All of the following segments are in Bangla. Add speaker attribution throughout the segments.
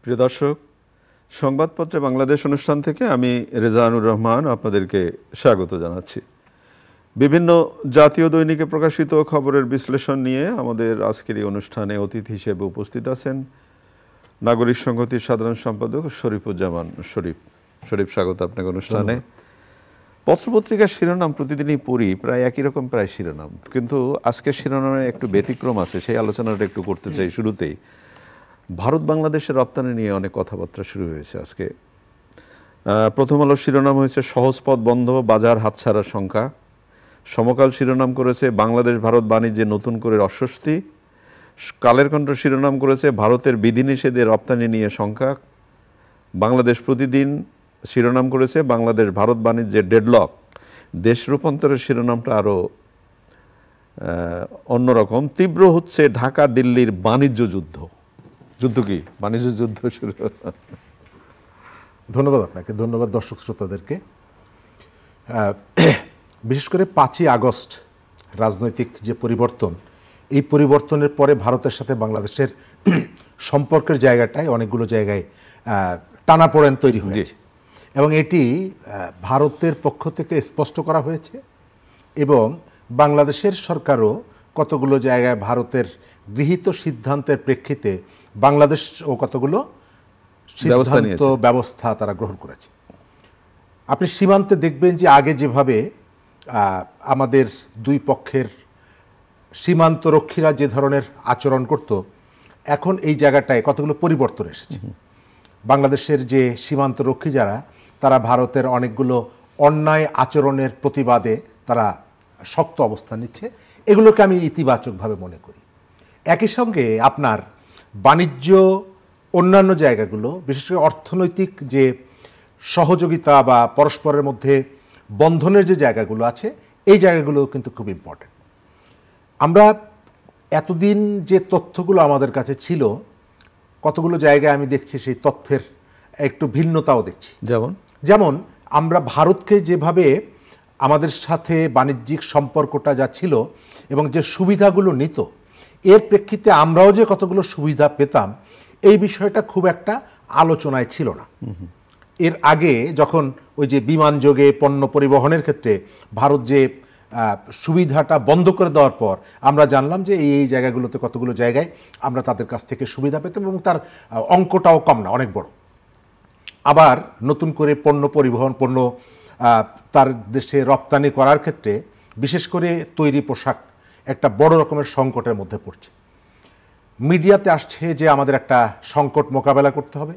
Speaker 1: প্রিয় দর্শক, সংবাদপত্রে বাংলাদেশ অনুষ্ঠান থেকে আমি রেজানুর রহমান আপনাদেরকে স্বাগত জানাচ্ছি। বিভিন্ন জাতীয় দৈনিকে প্রকাশিত খবরের বিশ্লেষণ নিয়ে আমাদের আজকের এই অনুষ্ঠানে অতিথি হিসেবে উপস্থিত আছেন নাগরিক সংহতির সাধারণ সম্পাদক শরীফুজ্জামান শরীফ। শরীফ, স্বাগত আপনাকে অনুষ্ঠানে। পত্রপত্রিকার শিরোনাম প্রতিদিনই পড়ি, প্রায় একই রকম প্রায় শিরোনাম, কিন্তু আজকের শিরোনামে একটু ব্যতিক্রম আছে, সেই আলোচনাটা একটু করতে চাই। শুরুতেই ভারত বাংলাদেশের রপ্তানি নিয়ে অনেক কথাবার্তা শুরু হয়েছে আজকে। প্রথম আলো শিরোনাম হয়েছে সহজপথ বন্ধ, বাজার হাতছাড়ার শঙ্কা। সমকাল শিরোনাম করেছে বাংলাদেশ ভারত বাণিজ্যে নতুন করে অস্বস্তি। কালের কণ্ঠ শিরোনাম করেছে ভারতের বিধিনিষেধে রপ্তানি নিয়ে শঙ্কা। বাংলাদেশ প্রতিদিন শিরোনাম করেছে বাংলাদেশ ভারত বাণিজ্যের ডেডলক। দেশ রূপান্তরের শিরোনামটা আরও অন্যরকম। তীব্র হচ্ছে ঢাকা দিল্লির বাণিজ্য যুদ্ধ। যুদ্ধ কি? বাণিজ্য যুদ্ধ শুরু।
Speaker 2: ধন্যবাদ আপনাকে, ধন্যবাদ দর্শক শ্রোতাদেরকে। বিশেষ করে 5ই আগস্ট রাজনৈতিক যে পরিবর্তন, এই পরিবর্তনের পরে ভারতের সাথে বাংলাদেশের সম্পর্কের জায়গাটায় অনেকগুলো জায়গায় টানাপোড়েন তৈরি হয়েছে এবং এটি ভারতের পক্ষ থেকে স্পষ্ট করা হয়েছে এবং বাংলাদেশের সরকারও কতগুলো জায়গায় ভারতের গৃহীত সিদ্ধান্তের প্রেক্ষিতে বাংলাদেশ ও কতগুলো সিদ্ধান্ত ব্যবস্থা তারা গ্রহণ করেছে। আপনি সীমান্তে দেখবেন যে আগে যেভাবে আমাদের দুই পক্ষের সীমান্তরক্ষীরা যে ধরনের আচরণ করত, এখন এই জায়গাটায় কতগুলো পরিবর্তন এসেছে। বাংলাদেশের যে সীমান্তরক্ষী যারা, তারা ভারতের অনেকগুলো অন্যায় আচরণের প্রতিবাদে তারা শক্ত অবস্থান নিচ্ছে। এগুলোকে আমি ইতিবাচকভাবে মনে করি। একই সঙ্গে আপনার বাণিজ্য অন্যান্য জায়গাগুলো, বিশেষ করে অর্থনৈতিক যে সহযোগিতা বা পরস্পরের মধ্যে বন্ধনের যে জায়গাগুলো আছে, এই জায়গাগুলো কিন্তু খুব ইম্পর্টেন্ট। আমরা এতদিন যে তথ্যগুলো আমাদের কাছে ছিল, কতগুলো জায়গায় আমি দেখছি সেই তথ্যের একটু ভিন্নতাও দেখছি। যেমন আমরা ভারতকে যেভাবে আমাদের সাথে বাণিজ্যিক সম্পর্কটা যা ছিল এবং যে সুবিধাগুলো নিত, এর প্রেক্ষিতে আমরাও যে কতগুলো সুবিধা পেতাম, এই বিষয়টা খুব একটা আলোচনায় ছিল না। এর আগে যখন ওই যে বিমান যোগে পণ্য পরিবহনের ক্ষেত্রে ভারত যে সুবিধাটা বন্ধ করে দেওয়ার পর আমরা জানলাম যে এই জায়গাগুলোতে কতগুলো জায়গায় আমরা তাদের কাছ থেকে সুবিধা পেতাম এবং তার অঙ্কটাও কম না, অনেক বড়। আবার নতুন করে পণ্য পরিবহন, পণ্য তার দেশে রপ্তানি করার ক্ষেত্রে বিশেষ করে তৈরি পোশাক একটা বড় রকমের সংকটের মধ্যে পড়ছে। মিডিয়াতে আসছে যে আমাদের একটা সংকট মোকাবেলা করতে হবে।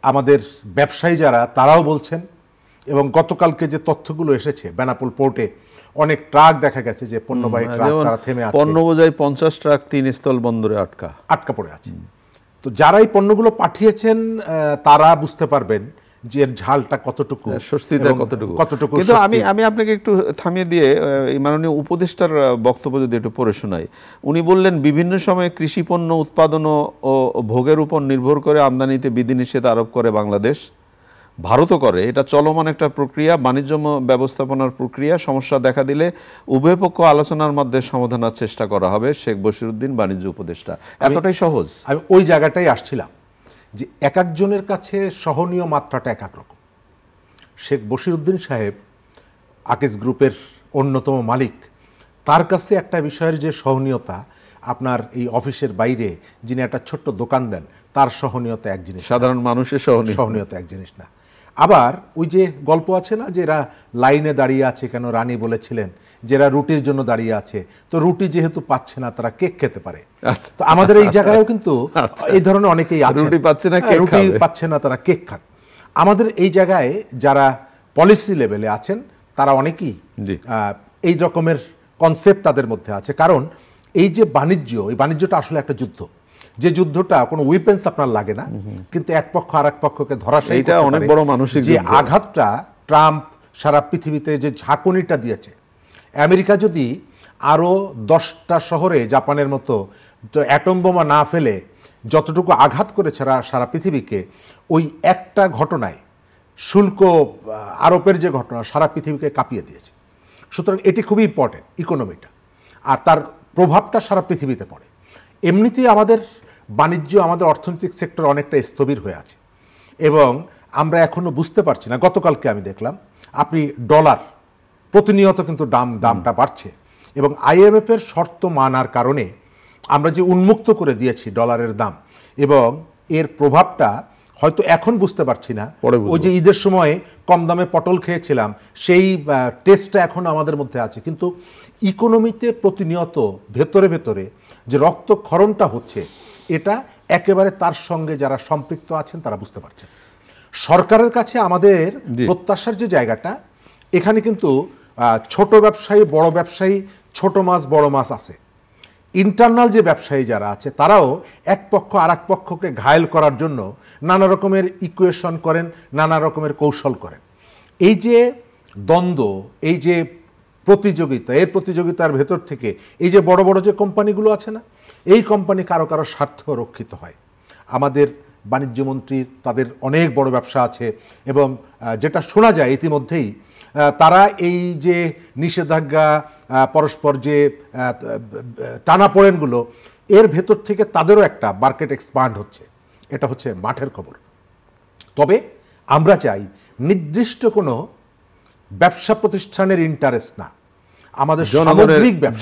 Speaker 2: আমাদের ব্যবসায়ী যারা, তারাও বলছেন, এবং গতকালকে যে তথ্যগুলো এসেছে বেনাপোল পোর্টে অনেক ট্রাক দেখা গেছে যে পণ্যবাহী ট্রাক তারা থেমে আছে,
Speaker 1: পণ্য বোঝাই 50 ট্রাক 3 স্থল বন্দরে আটকা পড়ে আছে।
Speaker 2: তো যারা এই পণ্যগুলো পাঠিয়েছেন তারা বুঝতে পারবেন যে এর ঝালটা কতটুকু,
Speaker 1: স্বস্তিটা কতটুকু। কিন্তু আমি আপনাকে একটু থামিয়ে দিয়ে এই মাননীয় উপদেষ্টার বক্তব্য যদি একটু পড়ে শোনাই। উনি বললেন, বিভিন্ন সময়ে কৃষি পণ্য উৎপাদন ও ভোগের উপর নির্ভর করে আমদানিতে বিধিনিষেধ আরোপ করে বাংলাদেশ, ভারতও করে। এটা চলমান একটা প্রক্রিয়া, বাণিজ্য ব্যবস্থাপনার প্রক্রিয়া। সমস্যা দেখা দিলে উভয় পক্ষ আলোচনার মধ্যে সমাধানের চেষ্টা করা হবে। শেখ বশিরউদ্দিন, বাণিজ্য উপদেষ্টা। এতটাই সহজ।
Speaker 2: আমি ওই জায়গাটাই আসছিলাম যে এক একজনের কাছে সহনীয় মাত্রাটা এক এক রকম। শেখ বশিরউদ্দিন সাহেব আকিজ গ্রুপের অন্যতম মালিক, তার কাছে একটা বিষয়ের যে সহনীয়তা, আপনার এই অফিসের বাইরে যিনি একটা ছোট্ট দোকান দেন, তার সহনীয়তা এক জিনিস,
Speaker 1: সাধারণ মানুষের
Speaker 2: সহনীয়তা এক জিনিস না। আবার ওই যে গল্প আছে না, যে এরা লাইনে দাঁড়িয়ে আছে কেন, রানী বলেছিলেন যে এরা রুটির জন্য দাঁড়িয়ে আছে, তো রুটি যেহেতু পাচ্ছে না তারা কেক খেতে পারে। তো আমাদের এই জায়গায়ও কিন্তু এই ধরনের অনেকেই আছে,
Speaker 1: রুটি
Speaker 2: পাচ্ছে না তারা কেক খান। আমাদের এই জায়গায় যারা পলিসি লেভেলে আছেন তারা অনেকেই এই রকমের কনসেপ্ট তাদের মধ্যে আছে। কারণ এই যে বাণিজ্য, এই বাণিজ্যটা আসলে একটা যুদ্ধ, যে যুদ্ধটা কোনো উইপেন্স আপনার লাগে না, কিন্তু এক পক্ষ আর এক পক্ষকে ধরাশায়ী করতে পারে।
Speaker 1: অনেক বড় মানসিক
Speaker 2: যে আঘাতটা ট্রাম্প সারা পৃথিবীতে যে ঝাঁকুনিটা দিয়েছে, আমেরিকা যদি আরও 10টা শহরে জাপানের মতো অ্যাটম বোমা না ফেলে যতটুকু আঘাত করেছে সারা পৃথিবীকে, ওই একটা ঘটনায়, শুল্ক আরোপের যে ঘটনা, সারা পৃথিবীকে কাঁপিয়ে দিয়েছে। সুতরাং এটি খুবই ইম্পর্টেন্ট, ইকোনমিটা, আর তার প্রভাবটা সারা পৃথিবীতে পড়ে। এমনিতেই আমাদের বাণিজ্য আমাদের অর্থনৈতিক সেক্টর অনেকটা স্থবির হয়ে আছে এবং আমরা এখনো বুঝতে পারছি না। গতকালকে আমি দেখলাম আপনি ডলার প্রতিনিয়ত কিন্তু দামটা বাড়ছে এবং IMF এর শর্ত মানার কারণে আমরা যে উন্মুক্ত করে দিয়েছি ডলারের দাম এবং এর প্রভাবটা হয়তো এখন বুঝতে পারছি না, ওই যে ঈদের সময় কম দামে পটল খেয়েছিলাম সেই টেস্টটা এখন আমাদের মধ্যে আছে, কিন্তু ইকোনমিতে প্রতিনিয়ত ভেতরে ভেতরে যে রক্তক্ষরণটা হচ্ছে এটা একেবারে তার সঙ্গে যারা সম্পৃক্ত আছেন তারা বুঝতে পারছেন। সরকারের কাছে আমাদের প্রত্যাশার যে জায়গাটা, এখানে কিন্তু ছোট ব্যবসায়ী বড় ব্যবসায়ী, ছোট মাছ বড় মাছ আছে। ইন্টারনাল যে ব্যবসায়ী যারা আছে তারাও এক পক্ষ আর এক পক্ষকে ঘায়েল করার জন্য নানা রকমের ইকুয়েশন করেন, নানা রকমের কৌশল করেন। এই যে দ্বন্দ্ব, এই যে প্রতিযোগিতা, এর প্রতিযোগিতার ভেতর থেকে এই যে বড় বড় যে কোম্পানিগুলো আছে না, এই কোম্পানি কারো কারো স্বার্থ রক্ষিত হয়। আমাদের বাণিজ্যমন্ত্রীর তাদের অনেক বড় ব্যবসা আছে এবং যেটা শোনা যায় ইতিমধ্যেই তারা এই যে নিষেধাজ্ঞা, পরস্পর যে টানাপোড়েনগুলো, এর ভেতর থেকে তাদেরও একটা মার্কেট এক্সপান্ড হচ্ছে। এটা হচ্ছে মাঠের খবর। তবে আমরা চাই নির্দিষ্ট কোনো ব্যবসা প্রতিষ্ঠানের ইন্টারেস্ট না, আমাদের সামগ্রিক ব্যবসা,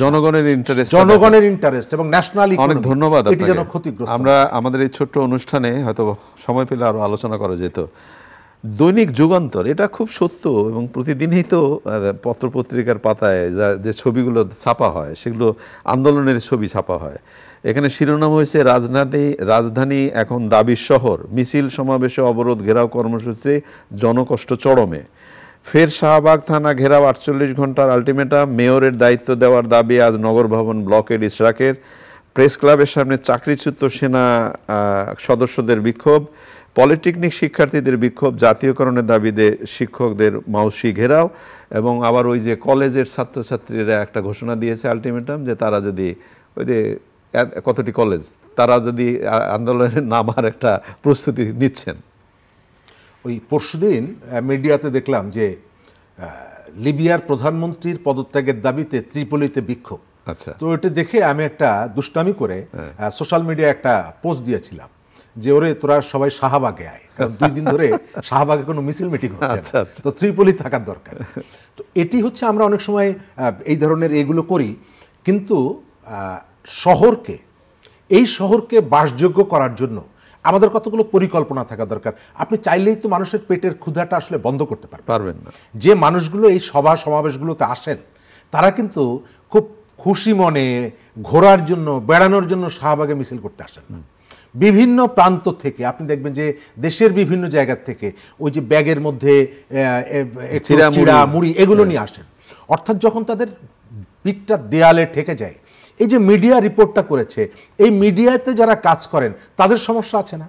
Speaker 2: জনগণের ইন্টারেস্ট এবং ন্যাশনাল ইকোনমি।
Speaker 1: অনেক ধন্যবাদ।
Speaker 2: এটি যেন ক্ষতিগ্রস্ত।
Speaker 1: আমরা আমাদের এই ছোট্ট অনুষ্ঠানে হয়তো সময় পেলে আরো আলোচনা করা যেত। দৈনিক যুগান্তর, এটা খুব সত্য এবং প্রতিদিনই তো পত্রপত্রিকার পাতায় যে ছবিগুলো ছাপা হয় সেগুলো আন্দোলনের ছবি ছাপা হয়। এখানে শিরোনাম হয়েছে রাজধানী এখন দাবির শহর, মিছিল সমাবেশে অবরোধ ঘেরাও কর্মসূচি, জনকষ্ট চরমে। ফের শাহবাগ থানা ঘেরাও, 48 ঘন্টার আলটিমেটাম, মেয়রের দায়িত্ব দেওয়ার দাবি, আজ নগর ভবন ব্লকের ইশরাকের। প্রেস ক্লাবের সামনে চাকরিচ্যুত সেনা সদস্যদের বিক্ষোভ, পলিটেকনিক শিক্ষার্থীদের বিক্ষোভ, জাতীয়করণের দাবিতে শিক্ষকদের মাউসি ঘেরাও। এবং আবার ওই যে কলেজের ছাত্রছাত্রীরা একটা ঘোষণা দিয়েছে আলটিমেটাম, যে তারা যদি ওই যে কতটি কলেজ তারা যদি আন্দোলনে নামার একটা প্রস্তুতি নিচ্ছেন।
Speaker 2: ওই পরশুদিন মিডিয়াতে দেখলাম যে লিবিয়ার প্রধানমন্ত্রীর পদত্যাগের দাবিতে ত্রিপোলিতে বিক্ষোভ।
Speaker 1: আচ্ছা,
Speaker 2: তো এটা দেখে আমি একটা দুষ্টামি করে সোশ্যাল মিডিয়ায় একটা পোস্ট দিয়েছিলাম যে ওরে তোরা সবাই শাহবাগে আয়, কারণ 2 দিন ধরে শাহবাগে কোনো মিছিল মিটিং হচ্ছে না, তো ত্রিপোলি থাকার দরকার। তো এটি হচ্ছে আমরা অনেক সময় এই ধরনের এগুলো করি, কিন্তু এই শহরকে বাসযোগ্য করার জন্য আমাদের কতগুলো পরিকল্পনা থাকা দরকার। আপনি চাইলেই তো মানুষের পেটের ক্ষুধাটা আসলে বন্ধ করতে পারবেন না। যে মানুষগুলো এই সভা সমাবেশগুলোতে আসেন তারা কিন্তু খুব খুশি মনে ঘোরার জন্য, বেড়ানোর জন্য শাহবাগে মিছিল করতে আসেন না। বিভিন্ন প্রান্ত থেকে আপনি দেখবেন যে দেশের বিভিন্ন জায়গা থেকে ওই যে ব্যাগের মধ্যে চিড়া মুড়ি এগুলো নিয়ে আসেন। অর্থাৎ যখন তাদের পিঠটা দেয়ালে ঠেকে যায়, এই যে মিডিয়া রিপোর্টটা করেছে, এই মিডিয়াতে যারা কাজ করেন তাদের সমস্যা আছে না,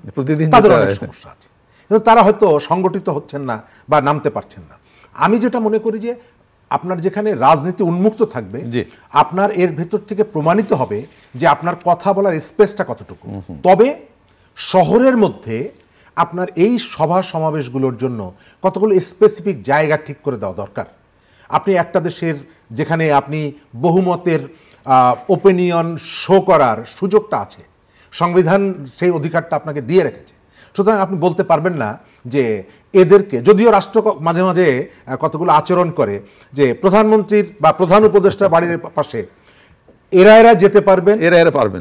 Speaker 2: তাদের অনেক সমস্যা আছে, কিন্তু তারা হয়তো সংগঠিত হচ্ছেন না বা নামতে পারছেন না। আমি যেটা মনে করি যে আপনার যেখানে রাজনীতি উন্মুক্ত থাকবে, আপনার এর ভেতর থেকে প্রমাণিত হবে যে আপনার কথা বলার স্পেসটা কতটুকু। তবে শহরের মধ্যে আপনার এই সভা সমাবেশগুলোর জন্য কতগুলো স্পেসিফিক জায়গা ঠিক করে দেওয়া দরকার। আপনি একটা দেশের যেখানে আপনি বহুমতের ওপিনিয়ন শো করার সুযোগটা আছে, সংবিধান সেই অধিকারটা আপনাকে দিয়ে রেখেছে, সুতরাং আপনি বলতে পারবেন না যে এদেরকে, যদিও রাষ্ট্র মাঝে মাঝে কতগুলো আচরণ করে যে প্রধানমন্ত্রীর বা প্রধান উপদেষ্টার বাড়ির পাশে এরা যেতে পারবেন,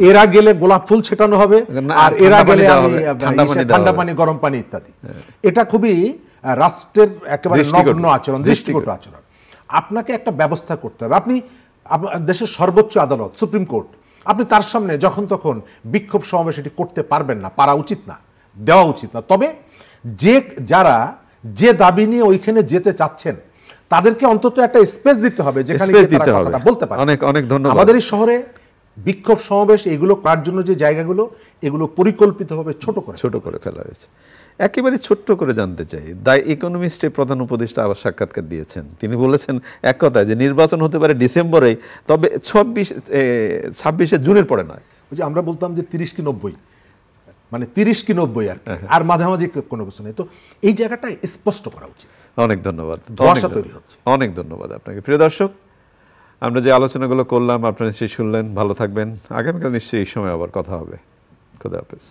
Speaker 2: এরা গেলে গোলাপ ফুল ছেটানো হবে, আর এরা গেলে ঠান্ডা পানি গরম পানি ইত্যাদি। এটা খুবই রাষ্ট্রের একেবারে নগ্ন আচরণ, দৃষ্টিকটু আচরণ। আপনাকে একটা ব্যবস্থা করতে হবে। আপনি দেশের সর্বোচ্চ আদালত সুপ্রিম কোর্ট, আপনি তার সামনে যখন তখন বিক্ষোভ সমাবেশ এটি করতে পারবেন না, পারা উচিত না, দেওয়া উচিত না। তবে যারা যে দাবি নিয়ে ওইখানে যেতে চাচ্ছেন তাদেরকে অন্তত একটা স্পেস দিতে হবে যেখানে কথাটা বলতে পারে।
Speaker 1: অনেক অনেক ধন্যবাদ।
Speaker 2: আমাদের এই শহরে বিক্ষোভ সমাবেশ এগুলো করার জন্য যে জায়গাগুলো, এগুলো পরিকল্পিতভাবে ছোট করে
Speaker 1: ফেলা হয়েছে। একেবারে ছোট্ট করে জানতে চাই, দ্য ইকোনমিস্টে প্রধান উপদেষ্টা আবার সাক্ষাৎকার দিয়েছেন। তিনি বলেছেন এক কথায় যে নির্বাচন হতে পারে ডিসেম্বরে, তবে 26শে জুনের পরে নয়।
Speaker 2: ওই যে আমরা বলতাম যে 30 কি 90, মানে 30 কি 90 আর মাঝামাঝি কোনো কিছু নেই। তো এই জায়গাটা স্পষ্ট করা উচিত।
Speaker 1: অনেক ধন্যবাদ।
Speaker 2: ধোঁয়াশা তৈরি হচ্ছে।
Speaker 1: অনেক ধন্যবাদ আপনাকে। প্রিয় দর্শক, আমরা যে আলোচনাগুলো করলাম আপনারা নিশ্চয়ই শুনলেন। ভালো থাকবেন। আগামীকাল নিশ্চয়ই এই সময় আবার কথা হবে। খোদা হাফেজ।